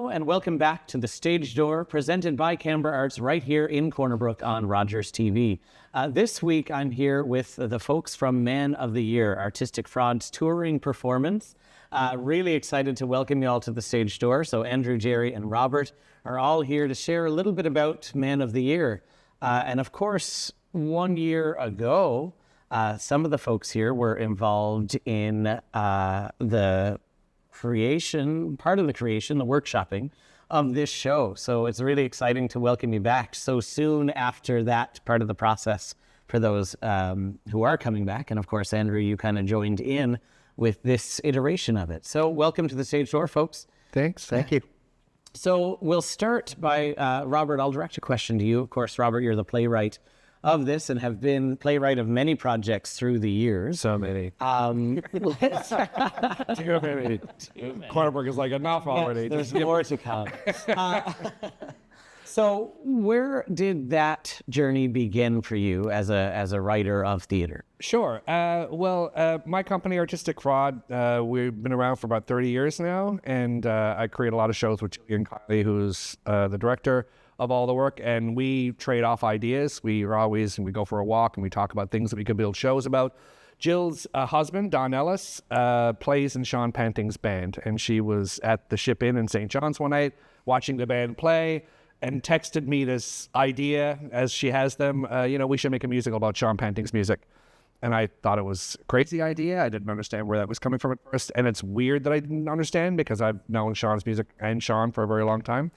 and welcome back to The Stage Door, presented by Canberra Arts right here in Corner Brook on Rogers TV. This week, I'm here with the folks from Man of the Year, Artistic Fraud's touring performance. Really excited to welcome you all to The Stage Door. So Andrew, Jerry, and Robert are all here to share a little bit about Man of the Year. And of course, 1 year ago, some of the folks here were involved in the workshopping of this show. So it's really exciting to welcome you back so soon after that part of the process for those who are coming back. And of course, Andrew, you kind of joined in with this iteration of it. So welcome to The Stage Door, folks. Thanks. Thank you. So we'll start by, Robert, I'll direct a question to you. Of course, Robert, you're the playwright of this and have been playwright of many projects through the years. So many. Too many. Corner Brook is like enough already. Yes, there's more to come. So where did that journey begin for you as a writer of theater? Sure. My company, Artistic Fraud, we've been around for about 30 years now, and I create a lot of shows with Ian Locke, who's the director of all the work, and we trade off ideas. We go for a walk and we talk about things that we could build shows about. Jill's husband, Don Ellis, plays in Sean Panting's band, and she was at the Ship Inn in St. John's one night watching the band play and texted me this idea, as she has them, we should make a musical about Sean Panting's music. And I thought it was a crazy idea. I didn't understand where that was coming from at first, and it's weird that I didn't understand because I've known Sean's music and Sean for a very long time.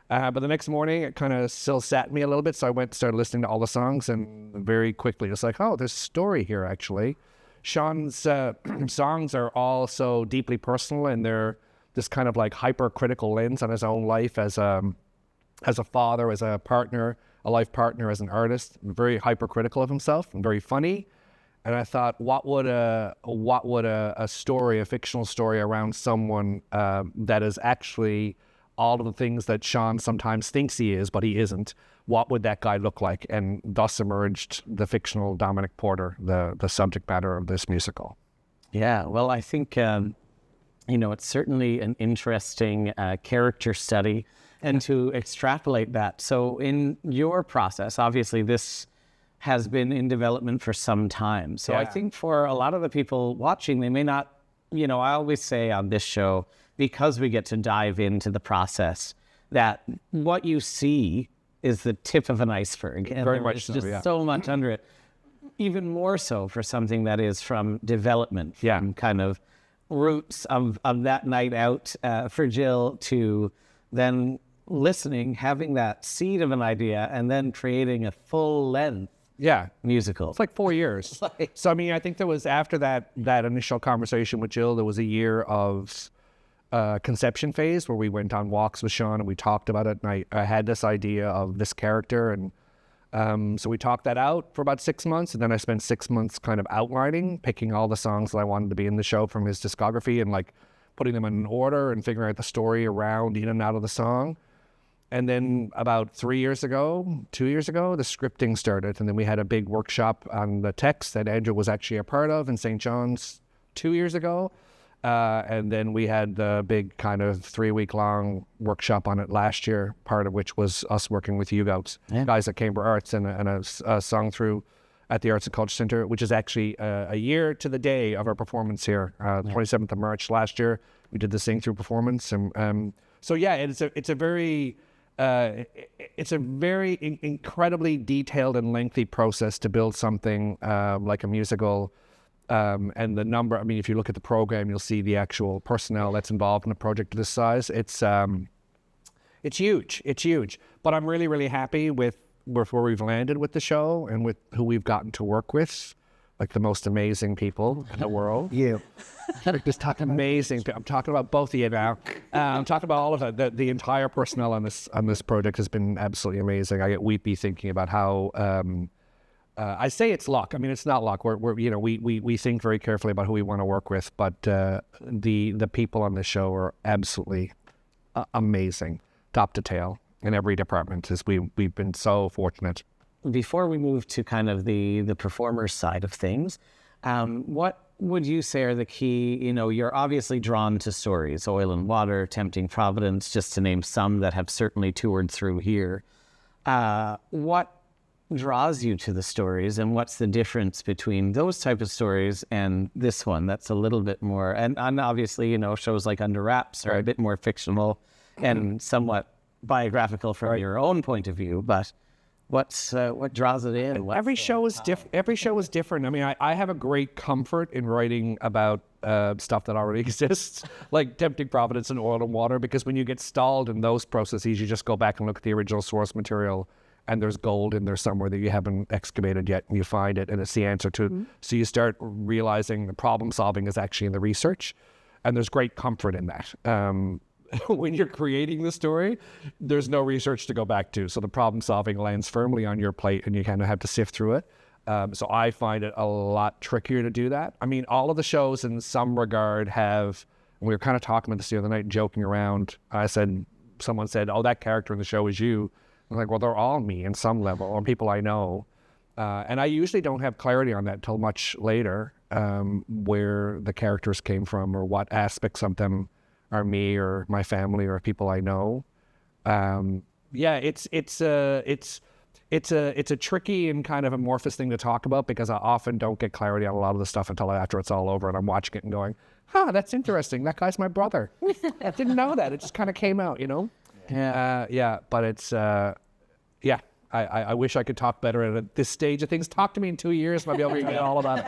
But the next morning, it kind of still sat me a little bit, so I went and started listening to all the songs, and very quickly, it's like, oh, there's a story here, actually. Sean's songs are all so deeply personal, and they're this kind of like hypercritical lens on his own life as a father, as a partner, a life partner, as an artist, very hypercritical of himself and very funny. And I thought, what would a story, a fictional story around someone that is actually all of the things that Sean sometimes thinks he is, but he isn't, what would that guy look like? And thus emerged the fictional Dominic Porter, the subject matter of this musical. Yeah, well, I think, it's certainly an interesting character study, and to extrapolate that. So in your process, obviously this has been in development for some time. So I think for a lot of the people watching, they may not, I always say on this show, because we get to dive into the process, that what you see is the tip of an iceberg. And very much there's just so much under it. Even more so for something that is from development, from kind of roots of that night out for Jill to then listening, having that seed of an idea, and then creating a full-length musical. It's like 4 years. So, I think there was, after that initial conversation with Jill, there was a year of conception phase where we went on walks with Sean and we talked about it, and I had this idea of this character, and so we talked that out for about 6 months, and then I spent 6 months kind of outlining, picking all the songs that I wanted to be in the show from his discography and like putting them in an order and figuring out the story around in and out of the song. And then about 2 years ago, the scripting started, and then we had a big workshop on the text that Andrew was actually a part of in St. John's 2 years ago. And then we had the big kind of 3-week-long workshop on it last year, part of which was us working with you guys at Canberra Arts and a song through at the Arts and Culture Centre, which is actually a year to the day of our performance here, 27th of March last year. We did the Sing Through performance. And it's a very incredibly detailed and lengthy process to build something like a musical. And the number, if you look at the program, you'll see the actual personnel that's involved in a project of this size. It's huge. It's huge. But I'm really, really happy with where we've landed with the show and with who we've gotten to work with, like the most amazing people in the world. You. Just talking amazing. I'm talking about both of you now. I'm talking about all of it. The entire personnel on this project has been absolutely amazing. I get weepy thinking about how. I say it's luck. It's not luck. We think very carefully about who we want to work with, but the people on the show are absolutely amazing, top to tail in every department. We've been so fortunate. Before we move to kind of the performer side of things, what would you say are the key, you're obviously drawn to stories, Oil and Water, Tempting Providence, just to name some that have certainly toured through here. What draws you to the stories, and what's the difference between those type of stories and this one that's a little bit more, and obviously, shows like Under Wraps are a bit more fictional and somewhat biographical from your own point of view, but what draws it in? Every show is different. Every show is different. I mean, I have a great comfort in writing about stuff that already exists, like Tempting Providence and Oil and Water, because when you get stalled in those processes, you just go back and look at the original source material, and there's gold in there somewhere that you haven't excavated yet, and you find it, and it's the answer to. So you start realizing the problem solving is actually in the research, and there's great comfort in that. When you're creating the story, there's no research to go back to, so the problem solving lands firmly on your plate, and you kind of have to sift through it. So I find it a lot trickier to do that. I mean, all of the shows in some regard have. We were kind of talking about this the other night, joking around. Someone said, "Oh, that character in the show is you." I'm like, well, they're all me in some level, or people I know. And I usually don't have clarity on that until much later, where the characters came from or what aspects of them are me or my family or people I know. It's a tricky and kind of amorphous thing to talk about, because I often don't get clarity on a lot of the stuff until after it's all over and I'm watching it and going, that's interesting. That guy's my brother. I didn't know that. It just kind of came out, Yeah. But it's, I wish I could talk better at this stage of things. Talk to me in 2 years, and I'll be able to get all about it.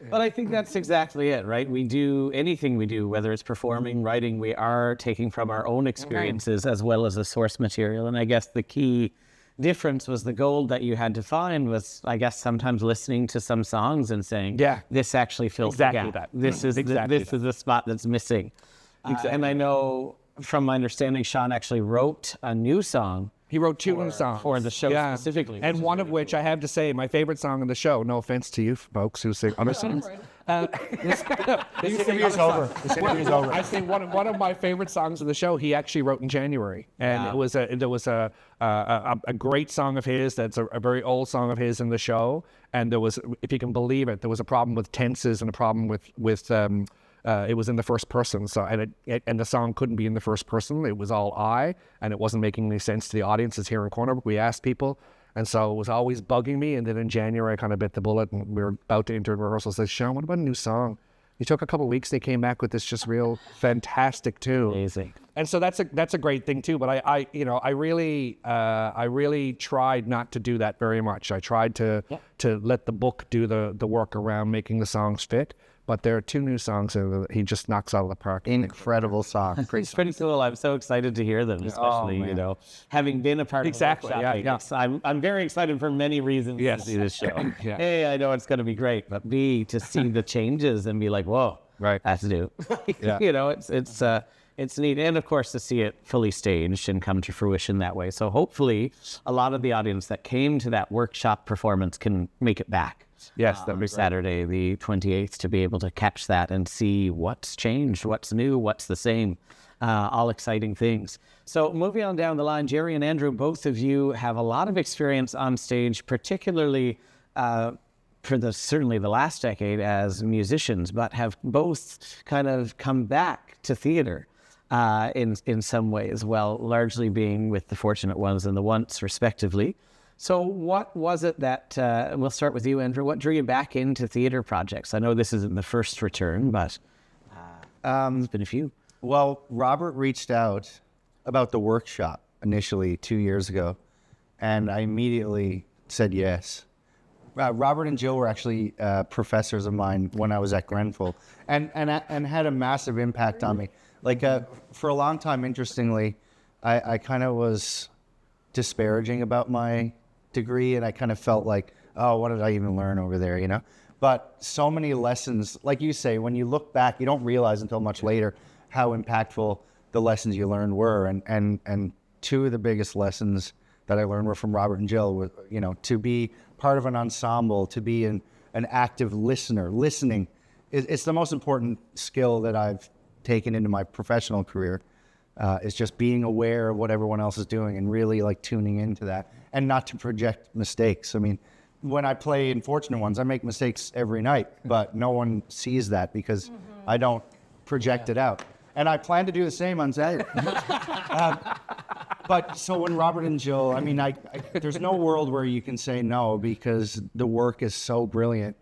But I think that's exactly it, right? We do anything we do, whether it's performing, writing, we are taking from our own experiences as well as the source material. And I guess the key difference was the gold that you had to find was, I guess, sometimes listening to some songs and saying, this actually fills the gap. This is the spot that's missing. And I know, from my understanding, Sean actually wrote a new song. He wrote two new songs for the show specifically. And one of which I have to say, my favorite song in the show, no offense to you folks who sing other songs. This interview is over. I think one of my favorite songs of the show, he actually wrote in January. And there was a great song of his that's a very old song of his in the show. And there was, if you can believe it, there was a problem with tenses and a problem with it was in the first person, so and the song couldn't be in the first person. It was all I, and it wasn't making any sense to the audiences here in Corner Brook. We asked people, and so it was always bugging me. And then in January, I kind of bit the bullet, and we were about to enter rehearsal. I said, "Sean, what about a new song?" He took a couple of weeks. They came back with this just real fantastic tune. Amazing. And so that's a great thing too. But I really tried not to do that very much. I tried to let the book do the work around making the songs fit. But there are two new songs that he just knocks out of the park. Incredible song. It's pretty cool. I'm so excited to hear them, especially, having been a part of the workshop. I'm very excited for many reasons to see this show. A, I know it's going to be great, but B, to see the changes and be like, whoa, that's new. It's neat. And of course, to see it fully staged and come to fruition that way. So hopefully a lot of the audience that came to that workshop performance can make it back. Yes, that'd be Saturday, the 28th, to be able to catch that and see what's changed, what's new, what's the same. All exciting things. So moving on down the line, Jerry and Andrew, both of you have a lot of experience on stage, particularly for certainly the last decade as musicians, but have both kind of come back to theater in some ways, well, largely being with the Fortunate Ones and the Once, respectively. So what was it that, we'll start with you, Andrew, what drew you back into theater projects? I know this isn't the first return, but it's been a few. Well, Robert reached out about the workshop initially 2 years ago, and I immediately said yes. Robert and Jill were actually professors of mine when I was at Grenfell, and had a massive impact on me. Like, for a long time, interestingly, I kind of was disparaging about my degree, and I kind of felt like, oh, what did I even learn over there, But so many lessons, like you say, when you look back, you don't realize until much later how impactful the lessons you learned were. And two of the biggest lessons that I learned were from Robert and Jill, was, to be part of an ensemble, to be an active listener. Listening, it's the most important skill that I've taken into my professional career. Is just being aware of what everyone else is doing and really like tuning into that, and not to project mistakes. I mean, when I play in Fortunate Ones, I make mistakes every night, but no one sees that because I don't project it out. And I plan to do the same on Saturday. But so when Robert and Jill, I mean, there's no world where you can say no because the work is so brilliant.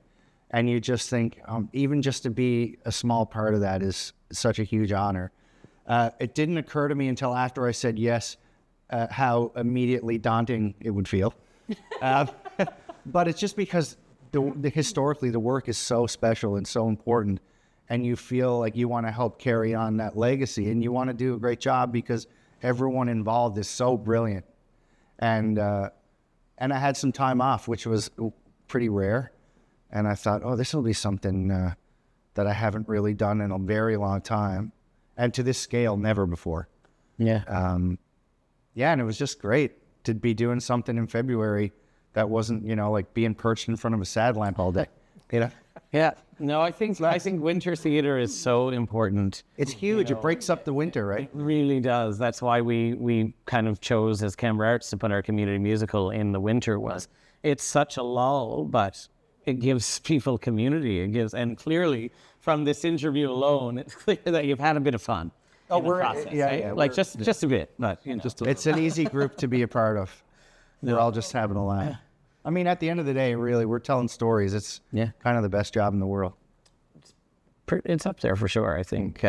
And you just think, even just to be a small part of that is such a huge honor. It didn't occur to me until after I said yes, how immediately daunting it would feel. But it's just because historically the work is so special and so important. And you feel like you want to help carry on that legacy, and you want to do a great job because everyone involved is so brilliant. And I had some time off, which was pretty rare. And I thought, oh, this will be something that I haven't really done in a very long time, and to this scale, never before. Yeah. Yeah, and it was just great to be doing something in February that wasn't, like being perched in front of a sad lamp all day. Yeah. No, I think winter theater is so important. It's huge. It breaks up the winter, right? It really does. That's why we kind of chose as Canberra Arts to put our community musical in the winter. It's such a lull, but it gives people community. And clearly from this interview alone, it's clear that you've had a bit of fun. Oh, Like just a bit, but it's an easy group to be a part of. We're all just having a laugh. I mean, at the end of the day, really, we're telling stories. It's kind of the best job in the world. It's up there for sure, I think.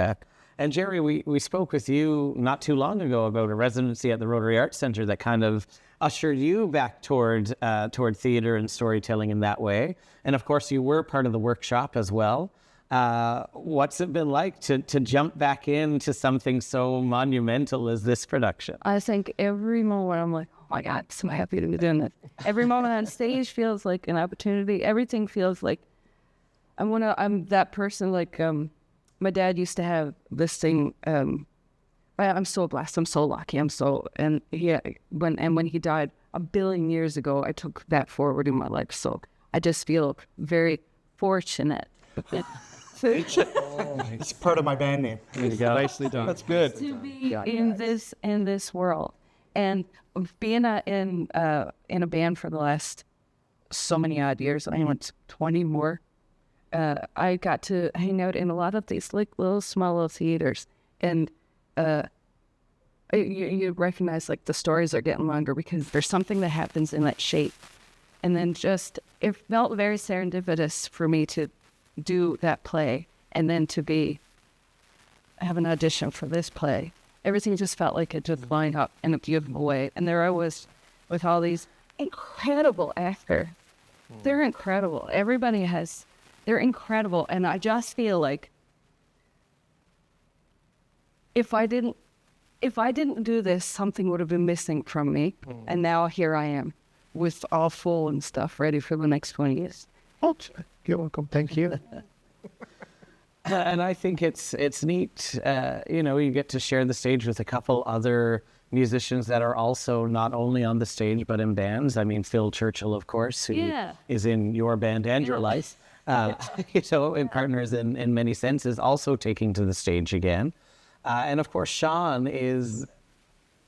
And Jerry, we spoke with you not too long ago about a residency at the Rotary Arts Centre that kind of ushered you back toward theater and storytelling in that way. And of course, you were part of the workshop as well. What's it been like to jump back into something so monumental as this production? I think every moment I'm like, oh my God, so happy to be doing this. Every moment on stage feels like an opportunity. Everything feels like I'm that person. Like my dad used to have this thing. I'm so blessed. I'm so lucky. When he died 1 billion years ago, I took that forward in my life. So I just feel very fortunate. It's part of my band name. There you go. Nicely done. That's good. To be in this world, and being in a band for the last so many odd years. I went 20 more. I got to hang out in a lot of these like little small little theaters, and you recognize like the stories are getting longer because there's something that happens in that shape, and then it felt very serendipitous for me to do that play and then to have an audition for this play. Everything just felt like it just lined up in a beautiful way. And there I was with all these incredible actors. They're incredible. They're incredible. And I just feel like if I didn't do this, something would have been missing from me. And now here I am with all full and stuff ready for the next 20 years. You're welcome. Thank you. And I think it's neat. You get to share the stage with a couple other musicians that are also not only on the stage but in bands. I mean, Phil Churchill, of course, who is in your band and your life. And partners in many senses, also taking to the stage again. And of course, Sean is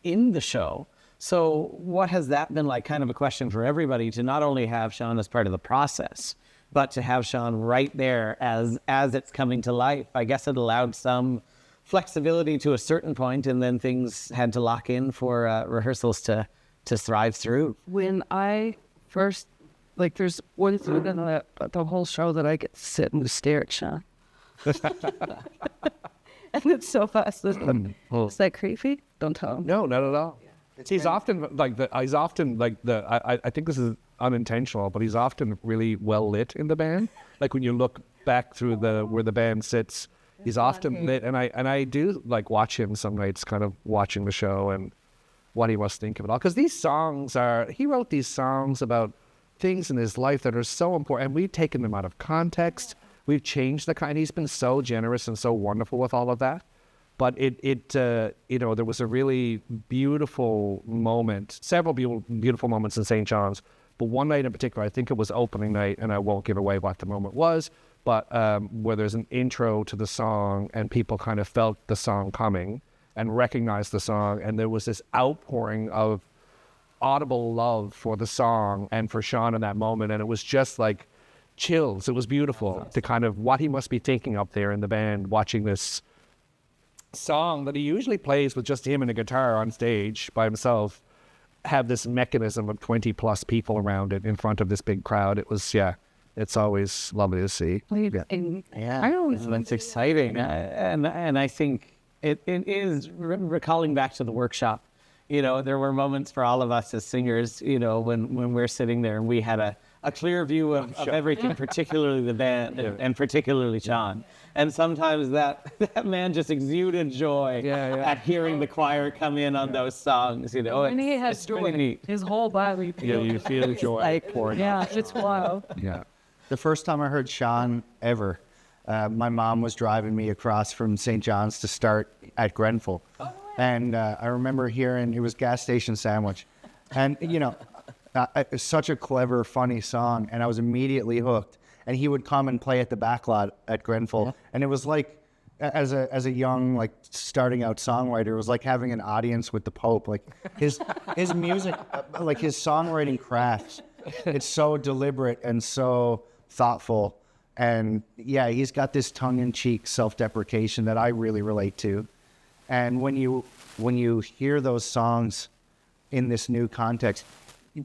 in the show. So what has that been like? Kind of a question for everybody, to not only have Sean as part of the process, but to have Sean right there as it's coming to life. I guess it allowed some flexibility to a certain point, and then things had to lock in for rehearsals to thrive through. When I first, there's one thing in the whole show that I get to sit and stare at Sean. And it's so fast. Is that creepy? Don't tell him. No, not at all. He's often I think this is unintentional, but he's often really well lit in the band. Like when you look back through where the band sits, he's often lit, and I do like watch him some nights, kind of watching the show and what he must think of it all. Because he wrote these songs about things in his life that are so important, and we've taken them out of context. We've changed the kind. He's been so generous and so wonderful with all of that. But there was a really beautiful moment, several beautiful moments in St. John's. But one night in particular, I think it was opening night, and I won't give away what the moment was, but where there's an intro to the song and people kind of felt the song coming and recognized the song. And there was this outpouring of audible love for the song and for Sean in that moment. And it was just like chills. It was beautiful to kind of what he must be thinking up there in the band, watching this song that he usually plays with just him and a guitar on stage by himself, have this mechanism of 20 plus people around it in front of this big crowd. It was, it's always lovely to see. It's exciting. And I think it is recalling back to the workshop. There were moments for all of us as singers, when we're sitting there and we had a clear view of everything, particularly the band and particularly Sean. And sometimes that man just exuded joy at hearing the choir come in on those songs. And he has joy. Really neat. His whole body. Yeah, you feel joy pouring out. It's wild. Yeah. The first time I heard Sean ever, my mom was driving me across from St. John's to start at Grenfell. And I remember hearing, it was Gas Station Sandwich. And, it's such a clever, funny song. And I was immediately hooked. And he would come and play at the back lot at Grenfell. And it was like, as a young, like, starting out songwriter, it was like having an audience with the Pope. Like, his music, like, his songwriting craft, it's so deliberate and so thoughtful. And, he's got this tongue-in-cheek self-deprecation that I really relate to. And when you hear those songs in this new context,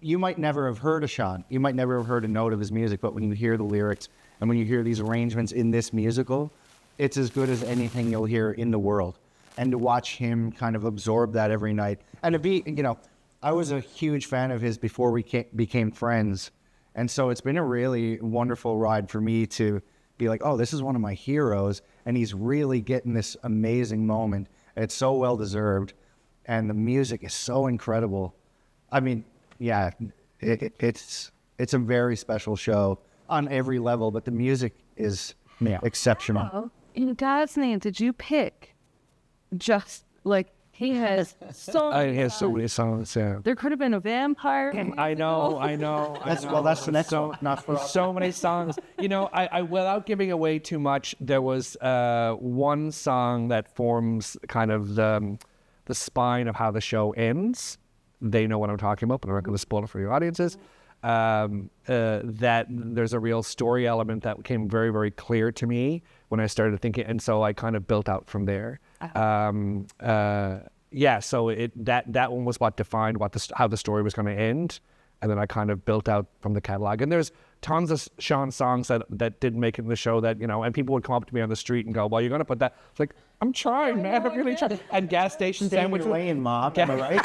you might never have heard of Sean. You might never have heard a note of his music, but when you hear the lyrics and when you hear these arrangements in this musical, it's as good as anything you'll hear in the world. And to watch him kind of absorb that every night. And to be, I was a huge fan of his before we became friends. And so it's been a really wonderful ride for me to be like, oh, this is one of my heroes. And he's really getting this amazing moment. It's so well-deserved. And the music is so incredible. I mean, it's a very special show on every level, but the music is exceptional. Oh, in God's name, did you pick just like he has so many songs, yeah. There could have been a vampire. I know. That's the next one. Not for so many songs. I without giving away too much, there was one song that forms kind of the spine of how the show ends. They know what I'm talking about, but I'm not going to spoil it for your audiences. That there's a real story element that became very, very clear to me when I started thinking, and so I kind of built out from there. So that one was what defined how the story was going to end, and then I kind of built out from the catalog. And there's tons of Sean songs that didn't make it in the show that, and people would come up to me on the street and go, well, you're going to put that. It's like, I'm trying, man. I'm really trying. And Gas Station Sandwich. Lane, Mom. Am I right?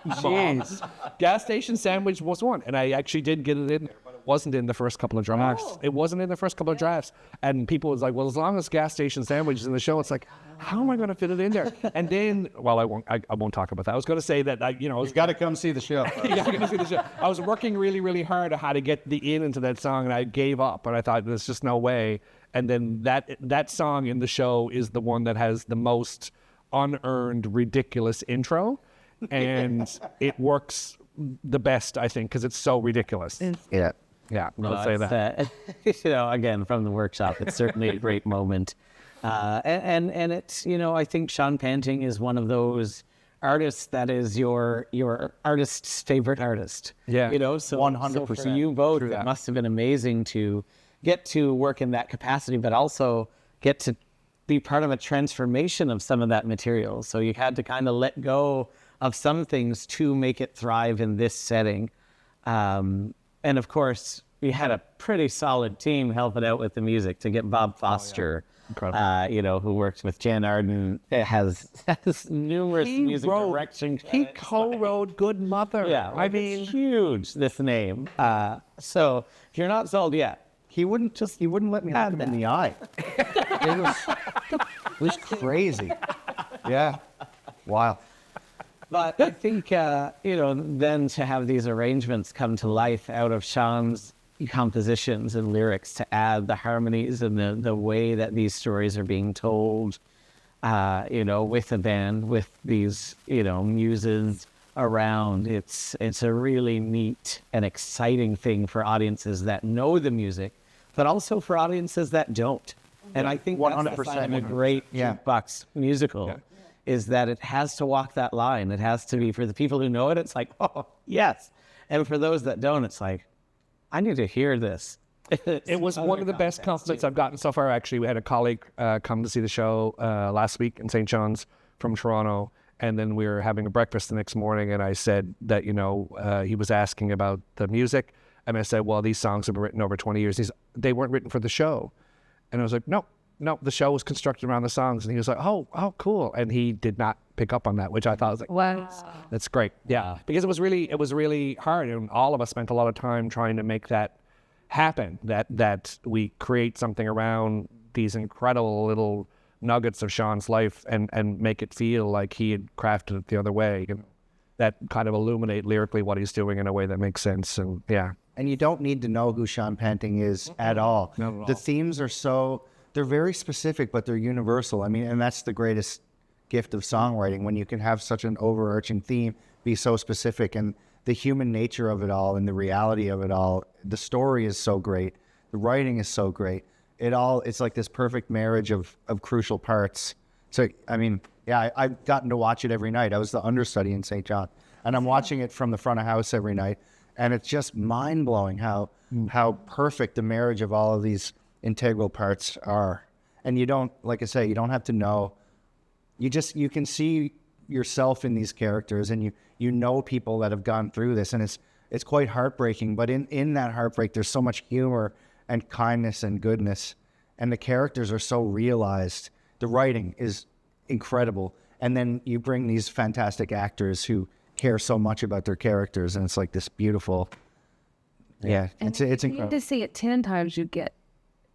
Jeez. Gas Station Sandwich was one. And I actually did get it in there, but it wasn't in the first couple of drafts. Oh. It wasn't in the first couple of drafts. And people was like, well, as long as Gas Station Sandwich is in the show, it's like, how am I going to fit it in there? And then, well, I won't talk about that. I was going to say that, You've got to come see the show. I was working really, really hard on how to get the into that song, and I gave up. And I thought, there's just no way. And then that song in the show is the one that has the most unearned, ridiculous intro. And it works the best, I think, because it's so ridiculous. Yeah. Yeah, I'll say that. Again, from the workshop, it's certainly a great moment. And it's, I think Sean Panting is one of those artists that is your artist's favorite artist. Yeah. So 100%. So for you both, it must have been amazing to get to work in that capacity, but also get to be part of a transformation of some of that material. So you had to kind of let go of some things to make it thrive in this setting. And of course, we had a pretty solid team helping out with the music to get Bob Foster, who works with Jan Arden, has numerous music direction credits. He co-wrote Good Mother. Yeah, I mean, it's huge, this name. So if you're not sold yet, He wouldn't let me look him in the eye. It was crazy. Yeah. Wow. But I think, then to have these arrangements come to life out of Sean's compositions and lyrics to add the harmonies and the way that these stories are being told, with a band, with these, muses around, it's a really neat and exciting thing for audiences that know the music, but also for audiences that don't. And I think 100% that's the sign of a great jukebox musical. is that it has to walk that line. It has to be, for the people who know it, it's like, oh, yes. And for those that don't, it's like, I need to hear this. It was one of the best compliments I've gotten so far. Actually, we had a colleague come to see the show last week in St. John's from Toronto, and then we were having a breakfast the next morning, and I said that, he was asking about the music, and I said, well, these songs have been written over 20 years. They weren't written for the show. And I was like, no, the show was constructed around the songs. And he was like, oh, cool. And he did not pick up on that, which I thought was like, Wow. that's great. Yeah, because it was really hard, and all of us spent a lot of time trying to make that happen, that we create something around these incredible little nuggets of Sean's life and make it feel like he had crafted it the other way, that kind of illuminate lyrically what he's doing in a way that makes sense. And yeah. And you don't need to know who Sean Panting is at all. Not at all. The themes are they're very specific, but they're universal. I mean, and that's the greatest gift of songwriting, when you can have such an overarching theme be so specific, and the human nature of it all and the reality of it all. The story is so great. The writing is so great. It's like this perfect marriage of crucial parts. So, I mean, yeah, I've gotten to watch it every night. I was the understudy in St. John, and I'm watching it from the front of house every night. And it's just mind-blowing how perfect the marriage of all of these integral parts are. And you don't, like I say, you don't have to know. You can see yourself in these characters, and you know people that have gone through this, and it's quite heartbreaking. But in that heartbreak, there's so much humor and kindness and goodness, and the characters are so realized. The writing is incredible, and then you bring these fantastic actors who care so much about their characters, and it's like this beautiful. Yeah, it's incredible. To see it 10 times,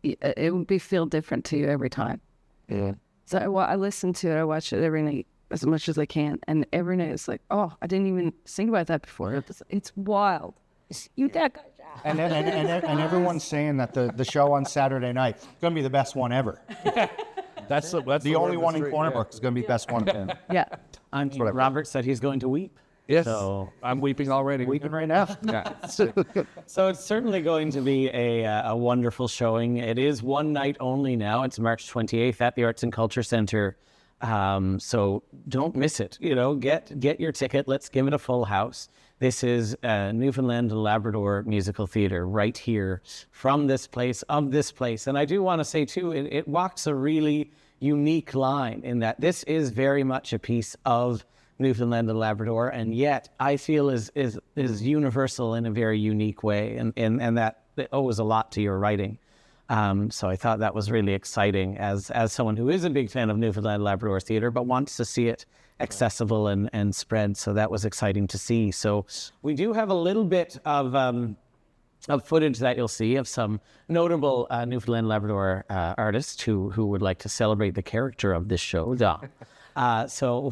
it would feel different to you every time. Yeah. So I listen to it, I watch it every night as much as I can, and every night it's like, oh, I didn't even think about that before. It's wild. You that guy. And everyone's saying that the show on Saturday night is going to be the best one ever. That's The only one in Corner Brook is going to be the best one. Yeah. Robert said he's going to weep. Yes, So I'm weeping already. Weeping right now. Yeah. So it's certainly going to be a wonderful showing. It is one night only now. It's March 28th at the Arts and Culture Center. So don't miss it. Get your ticket. Let's give it a full house. This is Newfoundland and Labrador Musical Theatre right here from this place, of this place. And I do want to say, too, it walks a really unique line in that this is very much a piece of Newfoundland and Labrador, and yet I feel is universal in a very unique way, and that it owes a lot to your writing. So I thought that was really exciting as someone who is a big fan of Newfoundland and Labrador theatre, but wants to see it accessible and spread. So that was exciting to see. So we do have a little bit of footage that you'll see of some notable Newfoundland and Labrador artists who would like to celebrate the character of this show. So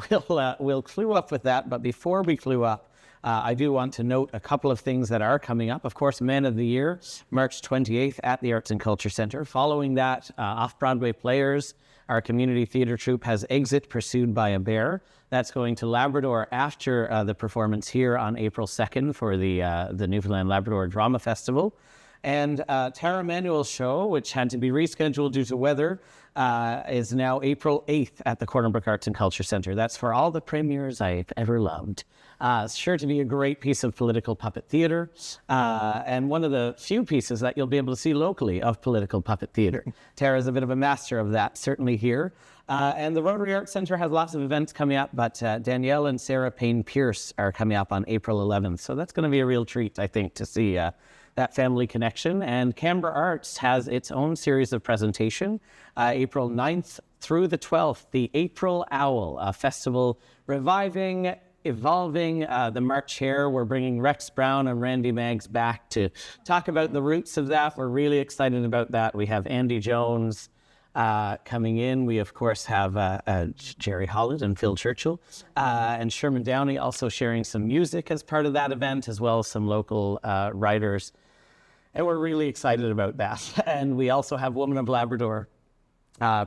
we'll clue up with that. But before we clue up, I do want to note a couple of things that are coming up. Of course, Man of the Year, March 28th at the Arts and Culture Center. Following that, Off-Broadway Players, our community theatre troupe, has Exit Pursued by a Bear. That's going to Labrador after the performance here on April 2nd for the Newfoundland Labrador Drama Festival. And Tara Manuel's show, which had to be rescheduled due to weather, is now April 8th at the Corner Brook Arts and Culture Center. That's for all the premiers I've ever loved. It's sure to be a great piece of political puppet theater, and one of the few pieces that you'll be able to see locally of political puppet theater. Tara's a bit of a master of that, certainly here. And the Rotary Arts Center has lots of events coming up, but Danielle and Sarah Payne-Pierce are coming up on April 11th. So that's going to be a real treat, I think, to see that family connection. And Canberra Arts has its own series of presentation, April 9th through the 12th, the April Owl, a festival reviving, evolving the March Hare. We're bringing Rex Brown and Randy Maggs back to talk about the roots of that. We're really excited about that. We have Andy Jones coming in. We, of course, have Jerry Holland and Phil Churchill, and Sherman Downey also sharing some music as part of that event, as well as some local writers. And we're really excited about that. And we also have Woman of Labrador,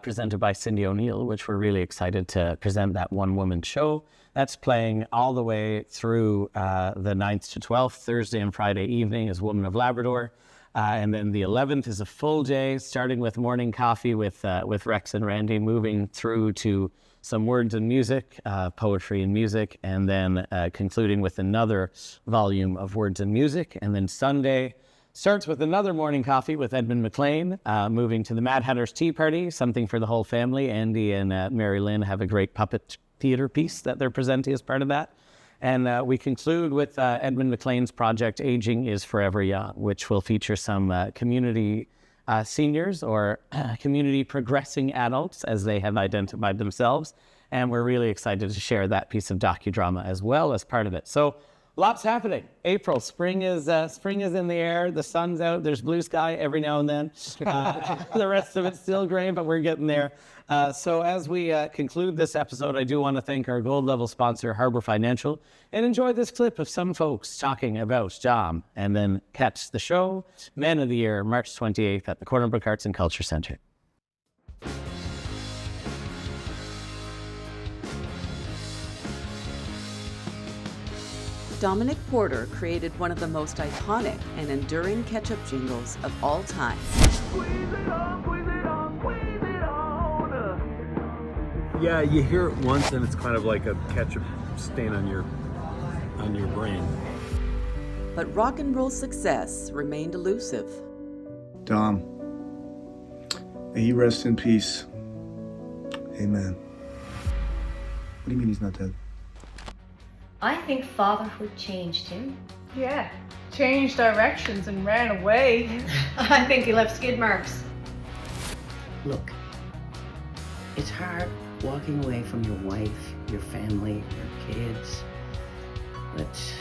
presented by Cindy O'Neill, which we're really excited to present that one-woman show. That's playing all the way through the 9th to 12th, Thursday and Friday evening is Woman of Labrador. And then the 11th is a full day, starting with morning coffee with Rex and Randy, moving through to some words and music, poetry and music, and then concluding with another volume of words and music. And then Sunday starts with another morning coffee with Edmund McLean, moving to the Mad Hatter's Tea Party, something for the whole family. Andy and Mary Lynn have a great puppet theater piece that they're presenting as part of that. And we conclude with Edmund McLean's project, Aging is Forever Young, which will feature some community seniors or community progressing adults as they have identified themselves. And we're really excited to share that piece of docudrama as well as part of it. So lots happening. April, spring is in the air. The sun's out. There's blue sky every now and then. The rest of it's still gray, but we're getting there. So as we conclude this episode, I do want to thank our gold level sponsor, Harbor Financial, and enjoy this clip of some folks talking about Dom, and then catch the show, Man of the Year, March 28th at the Corner Brook Arts and Culture Center. Dominic Porter created one of the most iconic and enduring ketchup jingles of all time. Yeah, you hear it once and it's kind of like a ketchup stain on your brain. But rock and roll success remained elusive. Dom, may he rest in peace. Amen. What do you mean he's not dead? I think fatherhood changed him. Yeah, changed directions and ran away. I think he left skid marks. Look, it's hard walking away from your wife, your family, your kids, but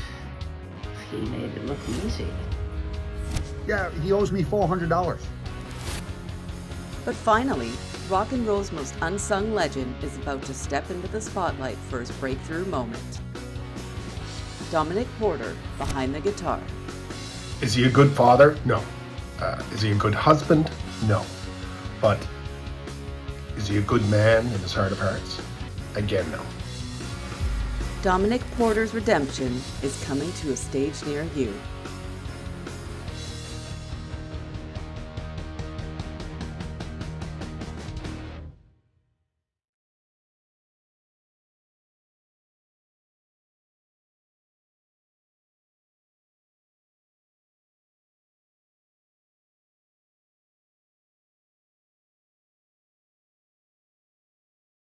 he made it look easy. Yeah, he owes me $400. But finally, rock and roll's most unsung legend is about to step into the spotlight for his breakthrough moment. Dominic Porter behind the guitar. Is he a good father? No. Is he a good husband? No. But is he a good man in his heart of hearts? Again, no. Dominic Porter's redemption is coming to a stage near you.